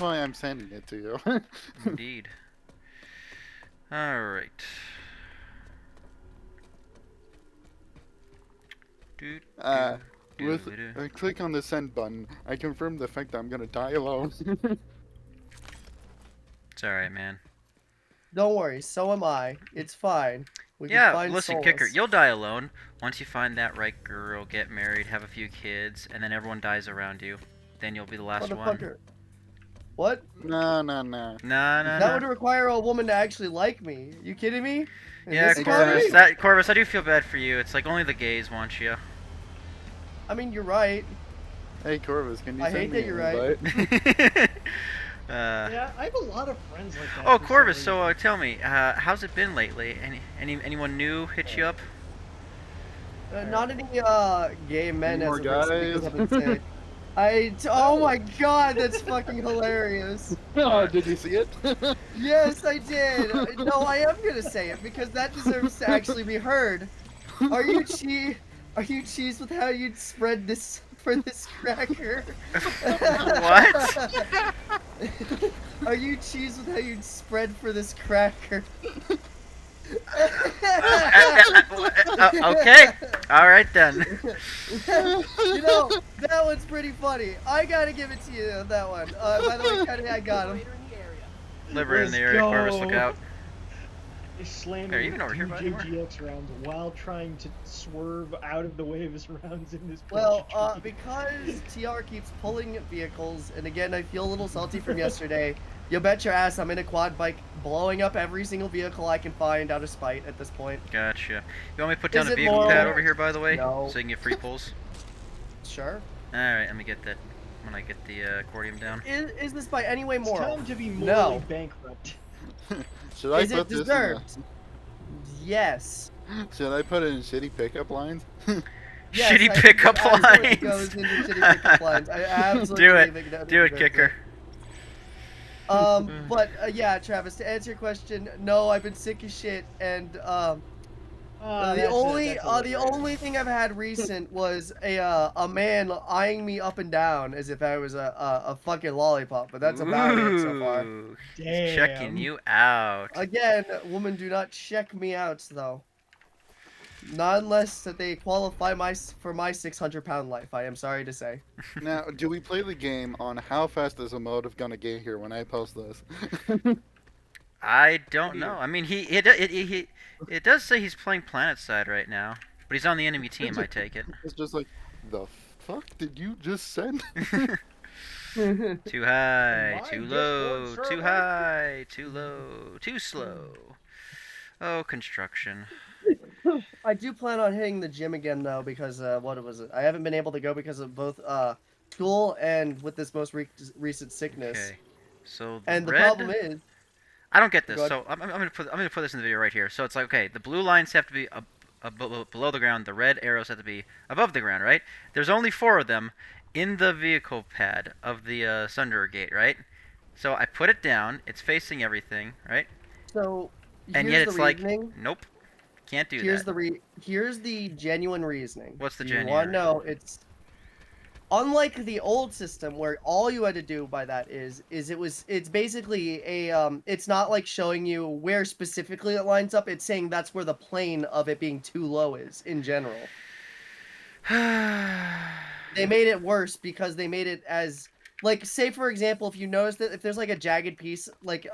why I'm sending it to you. Indeed. Alright. Do, uh, do, with do. a click on the send button, I confirm the fact that I'm gonna die alone. It's alright, man. Don't worry, so am I. It's fine. We can Yeah, find listen, Kicker, solace. you'll die alone once you find that right girl, get married, have a few kids, and then everyone dies around you. Then you'll be the last one. Motherfucker. What? No, no, no. Nah, nah, That nah. would require a woman to actually like me. You kidding me? In Yeah, this Corvus. economy? Exactly. Corvus, I do feel bad for you. It's like only the gays want you. I mean, you're right. Hey Corvus, can you I send hate me that an you're right. invite? uh, Yeah, I have a lot of friends like that. oh, for some Corvus. So reason. tell me, how's it been lately? Anyone new hit you up? Not any gay Any men as more of recent because guys? I've been sick. Oh No. my god, that's fucking hilarious. Oh, What? did you see it? Yes, I did. No, I am gonna say it because that deserves to actually be heard. Are you che Are you cheesed with how you'd spread this for this cracker? What? Are you cheesed with how you'd spread for this cracker? Okay. All right then. You know, that one's pretty funny. I gotta give it to you on that one. By the way, Kenny, I got him. Liberator in Let's the area. Corvus, look go. out. Are you Slamming even over here 2 anymore? JGX rounds while trying to swerve out of the way of his rounds in this bunch Well, of trees. because TR keeps pulling vehicles, and again, I feel a little salty from yesterday. You bet your ass I'm in a quad bike, blowing up every single vehicle I can find out of spite at this point. Gotcha. You want me to put down Is a it vehicle moral? pad over here, by the way, No. so you can get free pulls? Sure. All right, let me get that when I get the accordion down. Is this by any way It's moral? time to be No. morally bankrupt. Should I Is it put this deserved? Yes. Should I put it in shitty pickup lines? Yes, Shitty I think pickup it absolutely lines. goes into shitty pickup lines. I absolutely Do it. believe Do it, goes Kicker. But yeah, Travis, to answer your question, no, I've been sick as shit, and the only thing I've had recent was a man eyeing me up and down as if I was a fucking lollipop, but that's about it so far. Ooh, he's Damn. checking you out. Again, women do not check me out though. Not unless that they qualify for my 600-pound life. I am sorry to say. Now, do we play the game on how fast is a motive gonna get here when I post this? I don't know. I mean, it does say he's playing Planetside right now, but he's on the enemy team. I take it. It's just like, the fuck did you just send? Too high, My too Discord low, too server. high, too low, too slow. Oh, construction. I do plan on hitting the gym again though because what was it? I haven't been able to go because of both school and with this most recent sickness. Okay. So And the red. problem is, I don't get this. Go So I'm gonna put this in the video right here. So it's like, okay, the blue lines have to be below the ground. The red arrows have to be above the ground, right? There's only 4 of them in the vehicle pad of the Sunderer gate, right? So I put it down. It's facing everything, right? so And here's yet the it's like, reasoning. nope, can't do Here's that. here's the genuine reasoning. What's the You genuine want to know? It's unlike the old system where all you had to do by that is it's basically it's not like showing you where specifically it lines up. It's saying that's where the plane of it being too low is in general. They made it worse because they made it as like, say for example, if you notice that if there's like a jagged piece like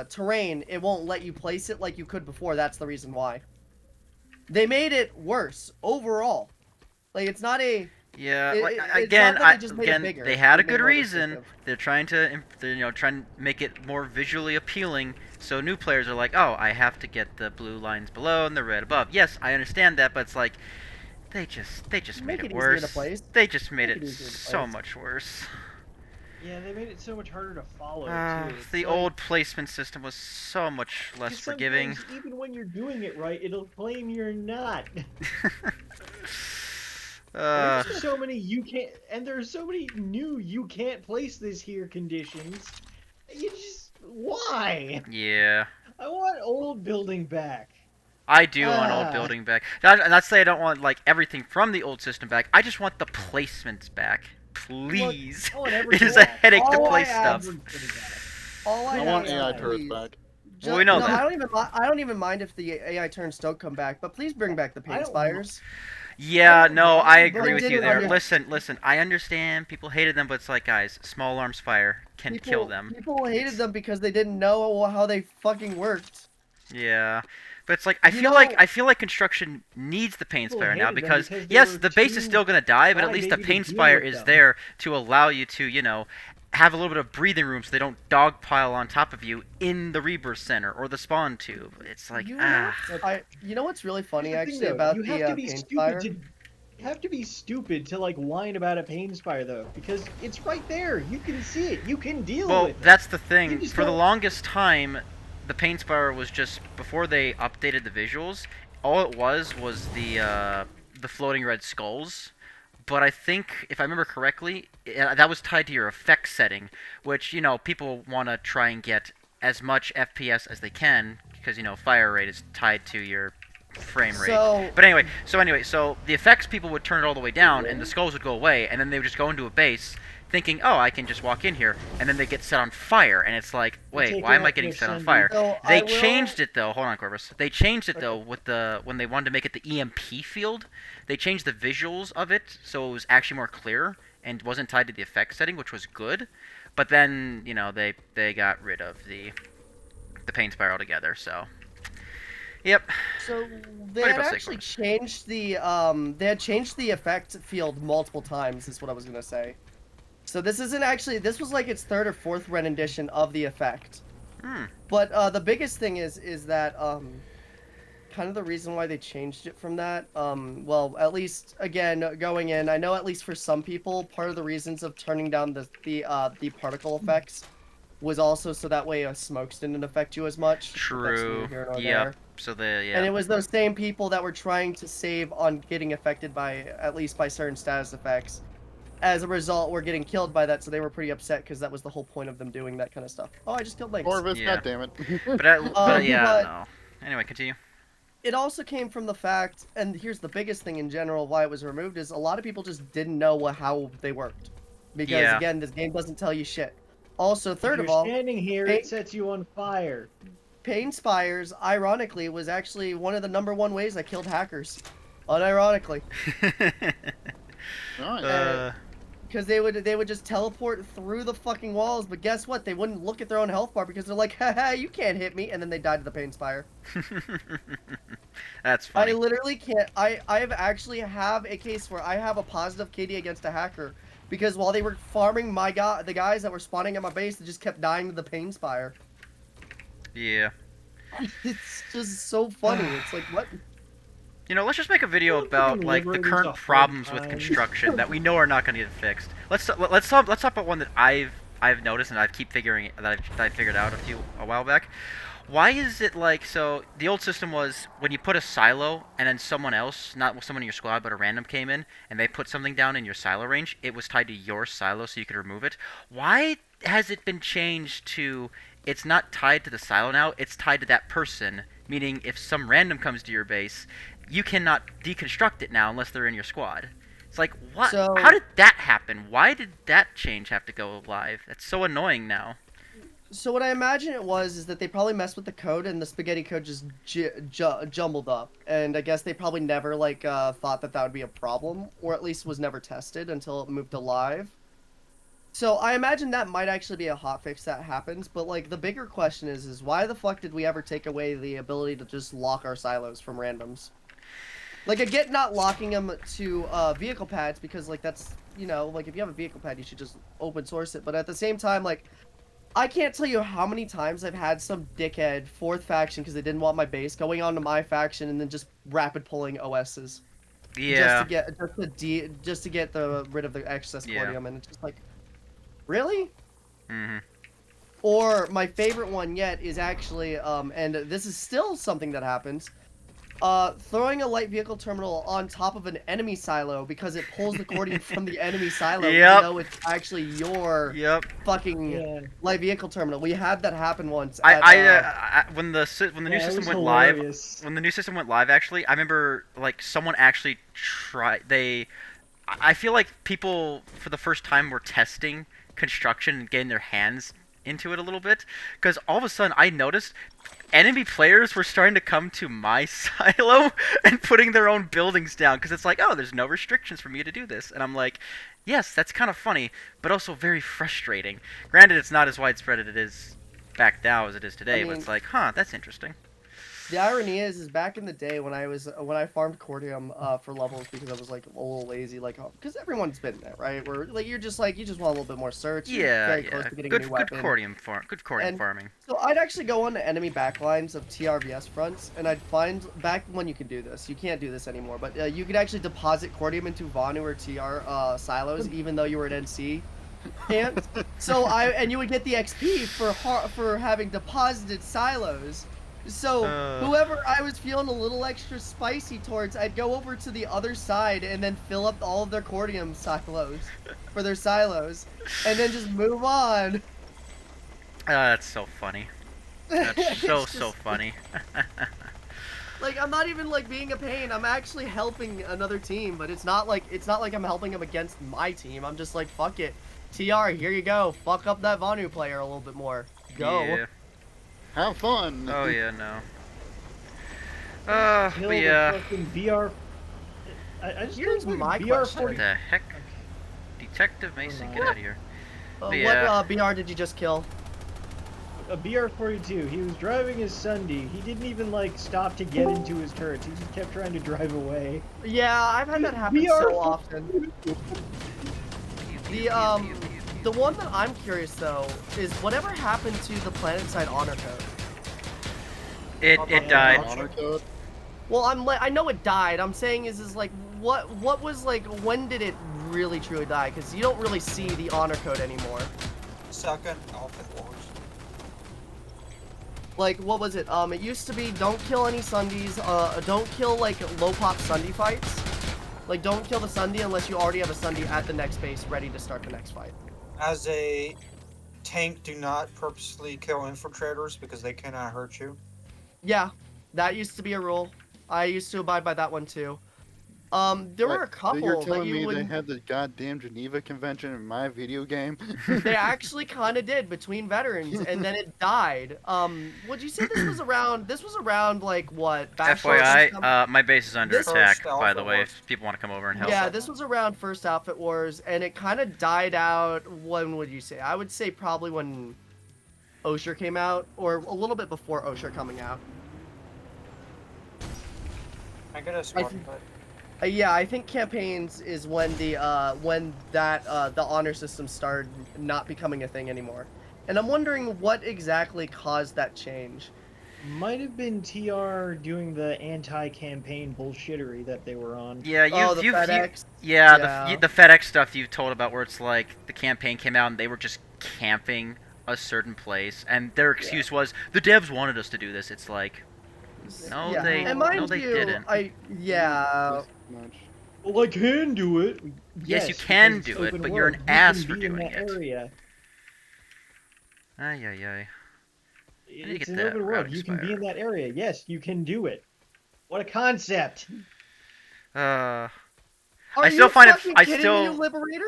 terrain, it won't let you place it like you could before. That's the reason why. They made it worse overall. Like it's not a Yeah, it, like it, it's again, not that they just made it bigger. they had a They made it good more reason. restrictive. They're trying to, trying to make it more visually appealing. So new players are like, oh, I have to get the blue lines below and the red above. Yes, I understand that, but it's like they just Make made it it easier to worse. place. They just made Make it it easier to so place. much worse. Yeah, they made it so much harder to follow too. It's The like, old placement system was so much less 'cause forgiving. sometimes even when you're doing it right, it'll claim you're not. There's so many you can't, and there's so many new you can't place this here conditions. You just why? Yeah. I want old building back. I do want old Ah. building back. Not say I don't want like everything from the old system back. I just want the placements back. please. no one ever It is did a that. headache to All place I stuff. All I I want ask AI is turrets please, back. Well, we know no, that. I don't even mind if the AI turns don't come back, but please bring back the I paint don't spires. Yeah, don't no, mind, I but agree with you didn't there. under- Listen, I understand people hated them, but it's like, guys, small arms fire can kill them. People hated It's- them because they didn't know how they fucking worked. Yeah, but it's like I You feel like construction needs the paint People spire now hated them because because they yes, were the base is too still gonna die, but at least the crybaby to paint deal spire with is them. there to allow you to have a little bit of breathing room so they don't dogpile on top of you in the rebirth center or the spawn tube. It's like You ah. know what's really funny Here's the thing, actually though. about You have the to be paint stupid spire? to. You have to be stupid to like whine about a pain spire though, because it's right there. You can see it. You can deal Well, with it. that's the You thing. just For the don't- longest time, the paint spire was just before they updated the visuals. All it was the floating red skulls. But I think, if I remember correctly, that was tied to your effects setting, which people want to try and get as much FPS as they can because fire rate is tied to your frame rate. So But anyway, so the effects people would turn it all the way down, and the skulls would go away, and then they would just go into a base, thinking, "Oh, I can just walk in here," and then they get set on fire, and it's like, "Wait, take why am I out getting their set on Sunday- fire?" So They I will- changed it though. Hold on, Corvus. They changed it Okay. though with when they wanted to make it the EMP field. They changed the visuals of it so it was actually more clear and wasn't tied to the effects setting, which was good. But then they got rid of the paint spire altogether. So, yep. So they What had about actually Sigmar's? changed the effect field multiple times, is what I was gonna say. So this was like its third or fourth rendition of the effect. Hmm. But the biggest thing is that kind of the reason why they changed it from that, well, at least again going in, I know at least for some people, part of the reasons of turning down the particle effects was also so that way smokes didn't affect you as much. but that's neither True. here nor Yep. there. So And it was those same people that were trying to save on getting affected by, at least by certain status effects. As a result, were getting killed by that, so they were pretty upset because that was the whole point of them doing that kind of stuff. Oh, I just killed Lynx. Corvus, Yeah. goddammit. but yeah, but- no. Anyway, continue. It also came from the fact, and here's the biggest thing in general why it was removed, is a lot of people just didn't know how they worked. Because, Yeah. again, this game doesn't tell you shit. Also, third if of you're all, standing here, paint- it sets you on fire. Pain Spires, ironically, was actually one of the #1 ways I killed hackers. Unironically. Nice. Because they would just teleport through the fucking walls, but guess what? They wouldn't look at their own health bar because they're like, haha, you can't hit me, and then they died to the Pain Spire. That's funny. I literally can't. I've actually have a case where I have a positive KD against a hacker because while they were farming the guys that were spawning at my base, they just kept dying to the Pain Spire. Yeah. It's just so funny. It's like, what? Let's just make a video Well, about fucking like the Liberator's a current hard problems with time. construction that we know are not going to get fixed. Let's talk about one that I've noticed and I've figured out a while back. Why is it like so? The old system was when you put a silo and then someone else, not someone in your squad, but a random came in and they put something down in your silo range. It was tied to your silo, so you could remove it. Why has it been changed to? It's not tied to the silo now. It's tied to that person. Meaning, if some random comes to your base, you cannot deconstruct it now unless they're in your squad. It's like, what? So- How did that happen? Why did that change have to go live? That's so annoying now. So what I imagine it was is that they probably messed with the code and the spaghetti code just jumbled up. And I guess they probably never thought that would be a problem, or at least was never tested until it moved to live. So I imagine that might actually be a hotfix that happens, but like the bigger question is why the fuck did we ever take away the ability to just lock our silos from randoms? Like, I get not locking them to vehicle pads because like that's, like if you have a vehicle pad you should just open source it, but at the same time, like, I can't tell you how many times I've had some dickhead, 4th faction, because they didn't want my base, going on to my faction and then just rapid pulling OSs. Yeah. Just to get rid of the excess Yeah. cordium, and it's just like, really? Mm-hmm. Or my favorite one yet is actually, and this is still something that happens, throwing a light vehicle terminal on top of an enemy silo because it pulls the cordium from the enemy silo, Yep. even though it's actually your Yep. fucking Yeah. light vehicle terminal. We had that happen once. When the new Yeah, it system was went live, hilarious. when the new system went live, actually, I remember like someone actually I feel like people for the first time were testing construction and getting their hands into it a little bit, because all of a sudden I noticed enemy players were starting to come to my silo and putting their own buildings down, because it's like, oh, there's no restrictions for me to do this, and I'm like, yes, that's kind of funny, but also very frustrating. Granted, it's not as widespread as it is back now as it is today, but it's like, huh, that's interesting. The irony is back in the day when I farmed cordium for levels because I was like a little lazy, like because everyone's been there, right? Where like you just want a little bit more search. You're very close to getting a new weapon. Good cordium farming. So I'd actually go on to enemy backlines of TRVS fronts, and I'd find back when you could do this. You can't do this anymore, but you could actually deposit cordium into Vanu or TR silos, even though you were an NC. And so and you would get the XP for having deposited silos. So whoever I was feeling a little extra spicy towards, I'd go over to the other side and then fill up all of their cordium silos for their silos, and then just move on. That's so funny. That's so funny. Like I'm not even like being a pain. I'm actually helping another team, but it's not like I'm helping them against my team. I'm just like, fuck it, TR, here you go. Fuck up that Vanu player a little bit more. Go. Yeah. Have fun. Oh yeah, no. Kill But the yeah. fucking BR. I just Here's don't my BR question. 40. What the heck? Detective Mason, get out of here. What BR did you just kill? A BR-42. He was driving his Sunday. He didn't even like stop to get into his turrets. He just kept trying to drive away. Yeah, I've had that happen so often. The one that I'm curious though is whatever happened to the Planetside honor code. It died. Honor code. Well, I know it died. I'm saying is like what was like when did it really truly die? Because you don't really see the honor code anymore. Second Alpha Wars. Like what was it? It used to be don't kill any Sundays. Don't kill like low pop Sunday fights. Like don't kill the Sunday unless you already have a Sunday at the next base ready to start the next fight. As a tank, do not purposely kill infiltrators because they cannot hurt you. Yeah, that used to be a rule. I used to abide by that one too. There were a couple You're that telling you me would. they had the goddamn Geneva Convention in my video game? They actually kind of did between veterans, and then it died. Would you say this was around? This was around like what? FYI, my base is under This- attack, First by the Alpha way, Wars. if people want to come over and help. Yeah, this was around First Outfit Wars, and it kind of died out. When would you say? I would say probably when Osher came out, or a little bit before Osher coming out. I get a squad think- cut. Yeah, I think campaigns is when the honor system started not becoming a thing anymore, and I'm wondering what exactly caused that change. Might have been TR doing the anti-campaign bullshittery that they were on. Yeah, The FedEx. the FedEx stuff you told about where it's like the campaign came out and they were just camping a certain place, and their excuse was the devs wanted us to do this. It's like, no, Yeah. they And mind they you, didn't. Much. Well, I can do it. Yes, you can because do it's it, open but you're an world. You ass can for be in doing that it. Area. Ay, ay, ay. need to It's get an that open world. route You can be in expired. that area. Yes, you can do it. What a concept! Are I still you find it- fucking I kidding still- me, Liberator?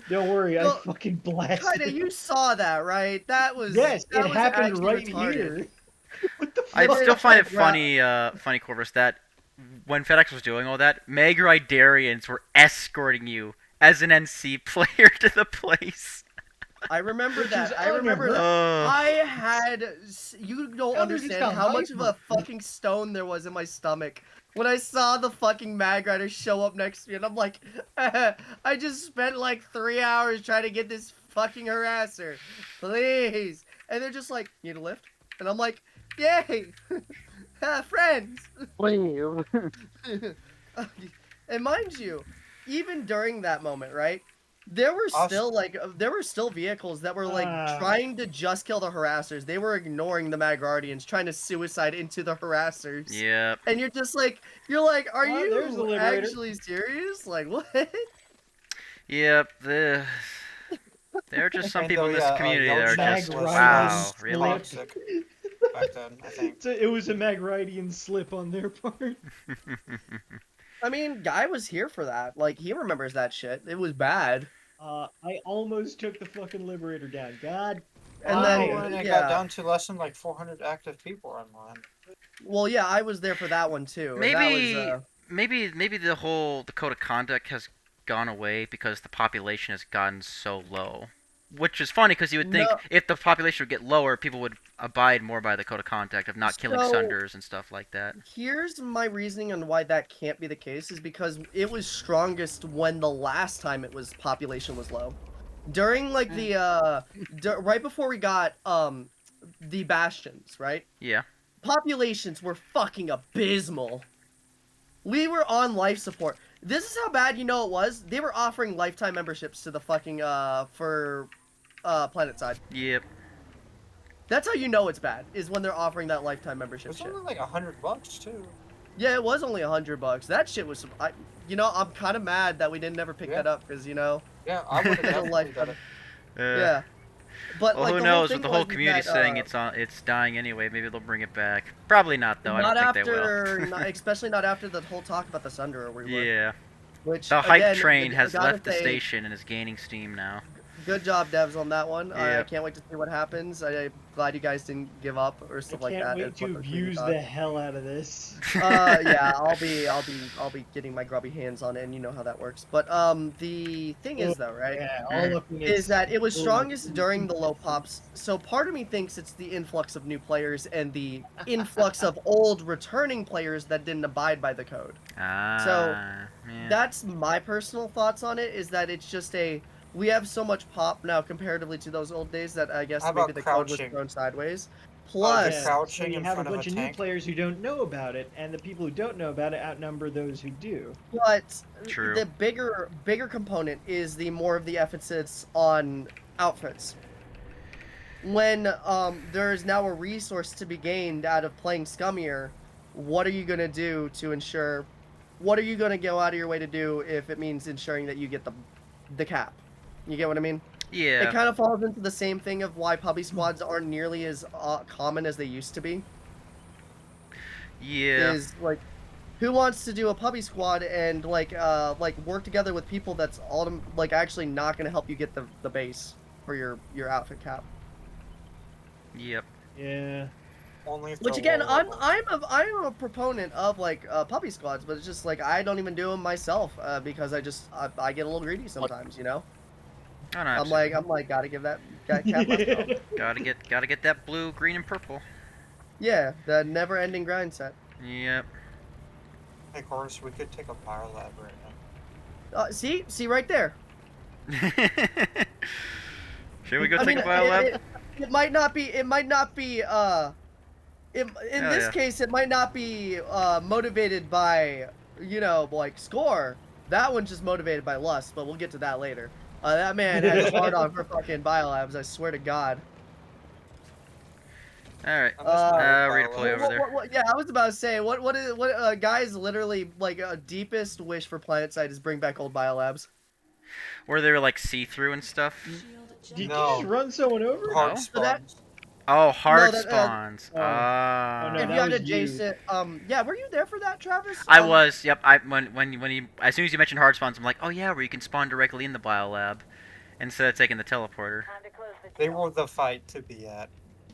Don't worry, I Well, fucking blasted. Kinda, you saw that, right? That was Yes, that it was happened actually right retarded. here. What the I fuck? still find it Right. funny, Corvus, that when FedEx was doing all that, Magridarians were escorting you as an NC player to the place. I remember Which that. is I remember unheard. that. I had. You don't How they're just understand a how much of a hyper. fucking stone there was in my stomach when I saw the fucking Mag Rider show up next to me, and I'm like, I just spent like 3 hours trying to get this fucking harasser, please. And they're just like, need a lift? And I'm like, yay, friends. Leave. And mind you, even during that moment, right? There were still vehicles that were like trying to just kill the harassers. They were ignoring the Mag Guardians, trying to suicide into the harassers. Yep. And you're like, are there's the you Liberator. actually serious? Like what? Yep. There are just some And people in though, this yeah, community that are Yelchin just, was wow, really? toxic back then, I think. It was a Magridian slip on their part. I mean, Guy was here for that. Like, he remembers that shit. It was bad. I almost took the fucking Liberator down. God. And Oh, then, and it got yeah. down to less than like 400 active people online. Well, yeah, I was there for that one too. And that was, Maybe the whole the code of conduct has gone away because the population has gotten so low. Which is funny because you would think no. if the population would get lower, people would abide more by the code of conduct of not killing So, sunders and stuff like that. here's my reasoning on why that can't be the case is because it was strongest when the last time it was population was low. During like the right before we got the bastions, right? Yeah. Populations were fucking abysmal. We were on life support. This is how bad you know it was. They were offering lifetime memberships to the fucking for Planetside. Yep. That's how you know it's bad, is when they're offering that lifetime membership It's shit. only like $100 too. Yeah, it was only $100. That shit was, I'm kind of mad that we didn't ever pick Yeah. that up, because, Yeah, I would have It's a definitely lifetime. done it. Yeah. But, Well, like, who the knows? whole With thing the whole was community that, saying it's dying anyway, maybe they'll bring it back. Probably not though. not I don't think they after, will. especially not after the whole talk about the Sunderer we were. Yeah. Which, The hype again, train I has gotta left the say, station and is gaining steam now. Good job, devs, on that one. I Yep. can't wait to see what happens. I'm glad you guys didn't give up or I stuff like can't that. wait is what to the community abuse thought. the hell out of this. Yeah, I'll be getting my grubby hands on it, and you know how that works. But the thing is, though, right, Yeah, all looking is that it was Oh, strongest during the low pops. So part of me thinks it's the influx of new players and the influx of old returning players that didn't abide by the code. Yeah. That's my personal thoughts on it. Is that it's just we have so much pop now comparatively to those old days that I guess How maybe about the code was crouching? thrown sideways. the Plus, so crouching you in have a front of bunch a of new tank? players who don't know about it, and the people who don't know about it outnumber those who do. but True. the bigger component is the more of the emphasis on outfits. When there is now a resource to be gained out of playing scummier, what are you gonna do to ensure? What are you gonna go out of your way to do if it means ensuring that you get the cap? You get what I mean? It Yeah. kind of falls into the same thing of why puppy squads aren't nearly as common as they used to be. Yeah. Is like, who wants to do a puppy squad and like work together with people that's like actually not going to help you get the base for your outfit cap. Yep. Yeah. Only if Which they're again, low I'm level. I'm a proponent of like puppy squads, but it's just like I don't even do them myself because I get a little greedy sometimes, you know. Oh, no, I'm like gotta give that cap myself. gotta get that blue, green, and purple. Yeah, the never-ending grind set. Yep. Hey, Chorus, we could take a biolab right now. See right there. Should we go I take mean, a bio lab? it might not be. In Hell this yeah. case, it might not be motivated by like score. That one's just motivated by lust, but we'll get to that later. That man has hard on for fucking biolabs. I swear to God. All right. I'm just not a Read a biolab. play over there. Yeah, I was about to say what guys literally like deepest wish for Planetside is bring back old biolabs. Where they were like see-through and stuff. Did you No. just run someone over? Hard No? spawns. Oh, hard that, spawns. oh. Oh, no, If that you had was adjacent, yeah, were you there for that, Travis? I was. Yep. When you as soon as you mentioned hard spawns, I'm like, oh yeah, where you can spawn directly in the biolab, instead of taking the teleporter. They were the fight to be at.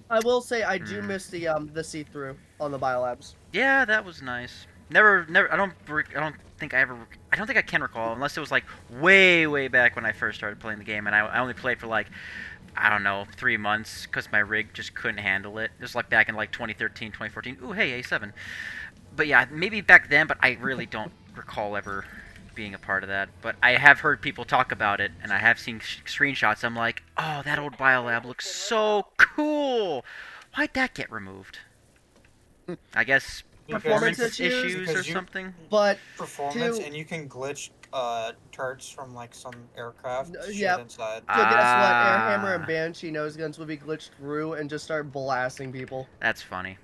I will say I do miss the see-through on the biolabs. Yeah, that was nice. Never. I don't think I ever. I don't think I can recall unless it was like way back when I first started playing the game, and I only played for like, I don't know, 3 months because my rig just couldn't handle it. It was like back in like 2013, 2014. Ooh, hey, A7. But yeah, maybe back then, but I really don't recall ever being a part of that. But I have heard people talk about it, and I have seen screenshots. I'm like, oh, that old biolab looks so cool. Why'd that get removed? I guess performance Performance issues or Because you- something. But Performance, To- and you can glitch turrets from like some aircraft shit yep. inside. so guess what? Ah. Airhammer and Banshee nose guns will be glitched through and just start blasting people. That's funny.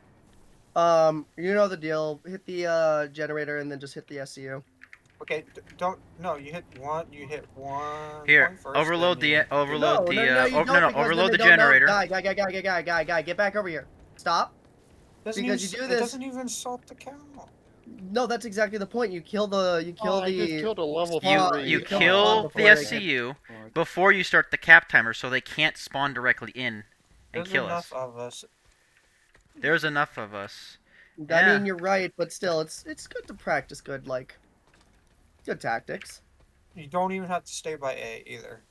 You know the deal. Hit the generator and then just hit the SCU. Okay, don't. No, you hit one. You hit one. Here, point first, overload then you- the overload no, the no, you don't, no, because overload the then they don't know. generator. Guy, get back over here. Stop. Doesn't because even, you do It this- doesn't even salt the count. No, that's exactly the point. You kill the I just killed a level spawn- three. You kill kill before the they get- SCU Fuck. before you start the cap timer, so they can't spawn directly in and There's kill enough us. of us. There's enough of us. I Yeah. mean, you're right, but still, it's good to practice good tactics. You don't even have to stay by A either.